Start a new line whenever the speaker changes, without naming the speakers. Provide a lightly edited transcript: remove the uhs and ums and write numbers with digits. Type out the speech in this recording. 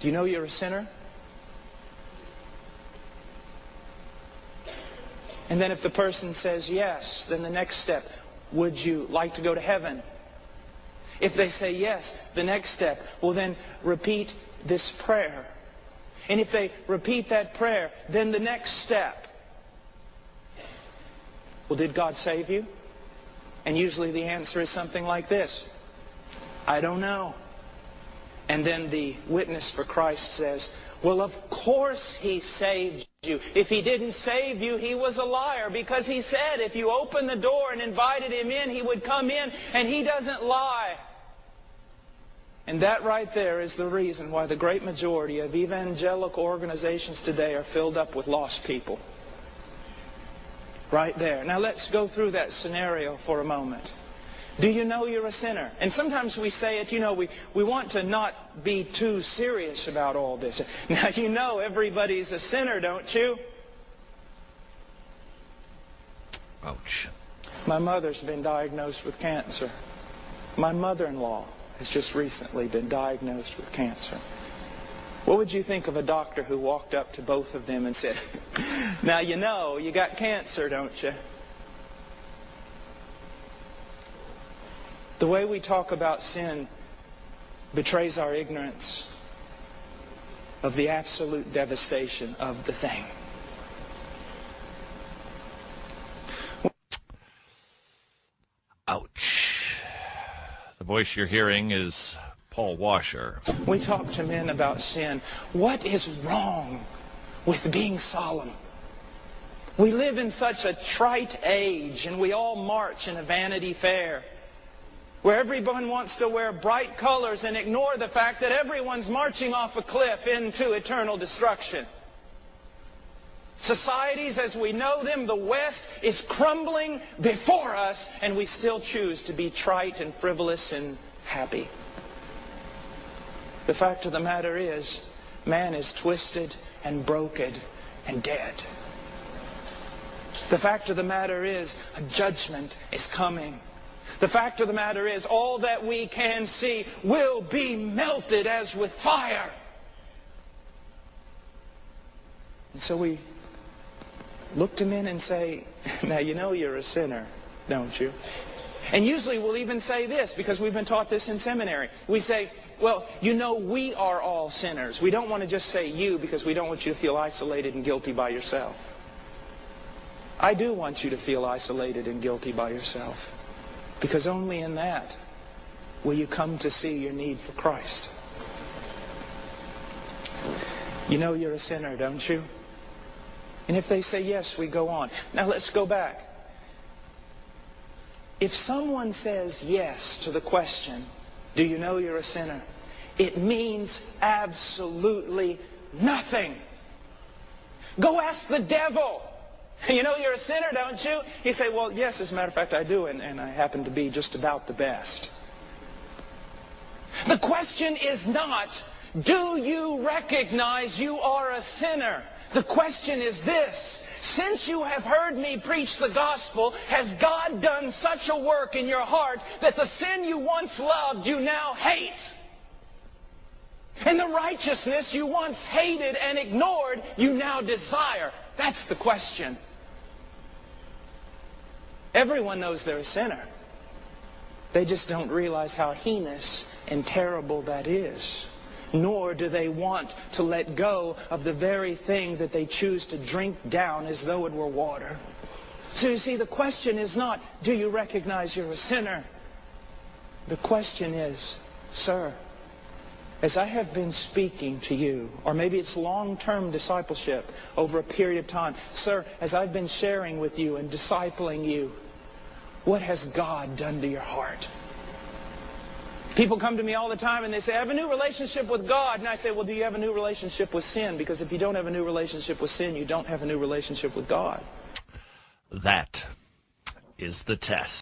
Do you know you're a sinner? And then if the person says yes, then the next step, would you like to go to heaven? If they say yes, the next step, well then repeat this prayer. And if they repeat that prayer, then the next step, well, did God save you? And usually the answer is something like this: I don't know. And then the witness for Christ says, well, of course He saved you. If He didn't save you, He was a liar, because He said if you opened the door and invited Him in, He would come in, and He doesn't lie. And that right there is the reason why the great majority of evangelical organizations today are filled up with lost people. Right there. Now let's go through that scenario for a moment. Do you know you're a sinner? And sometimes we say it, we want to not be too serious about all this. Now you know everybody's a sinner, don't you?
Ouch.
My mother's been diagnosed with cancer. My mother-in-law has just recently been diagnosed with cancer. What would you think of a doctor who walked up to both of them and said, now you know you got cancer, don't you? The way we talk about sin betrays our ignorance of the absolute devastation of the thing.
Ouch. The voice you're hearing is Paul Washer.
We talk to men about sin. What is wrong with being solemn? We live in such a trite age, and we all march in a Vanity Fair, where everyone wants to wear bright colors and ignore the fact that everyone's marching off a cliff into eternal destruction. Societies as we know them, the West, is crumbling before us, and we still choose to be trite and frivolous and happy. The fact of the matter is, man is twisted and broken and dead. The fact of the matter is, a judgment is coming. The fact of the matter is, all that we can see will be melted as with fire. And so we look to men and say, now you know you're a sinner, don't you? And usually we'll even say this, because we've been taught this in seminary. We say, well, you know we are all sinners. We don't want to just say you, because we don't want you to feel isolated and guilty by yourself. I do want you to feel isolated and guilty by yourself, because only in that will you come to see your need for Christ. You know you're a sinner, don't you? And if they say yes, we go on. Now let's go back. If someone says yes to the question, do you know you're a sinner? It means absolutely nothing. Go ask the devil. You know you're a sinner, don't you? He say, well, yes, as a matter of fact, I do, and I happen to be just about the best. The question is not, do you recognize you are a sinner? The question is this: since you have heard me preach the gospel, has God done such a work in your heart that the sin you once loved, you now hate? And the righteousness you once hated and ignored, you now desire? That's the question. Everyone knows they're a sinner. They just don't realize how heinous and terrible that is. Nor do they want to let go of the very thing that they choose to drink down as though it were water. So you see, the question is not, do you recognize you're a sinner? The question is, sir, as I have been speaking to you, or maybe it's long-term discipleship over a period of time, sir, as I've been sharing with you and discipling you, what has God done to your heart? People come to me all the time and they say, I have a new relationship with God. And I say, well, do you have a new relationship with sin? Because if you don't have a new relationship with sin, you don't have a new relationship with God.
That is the test.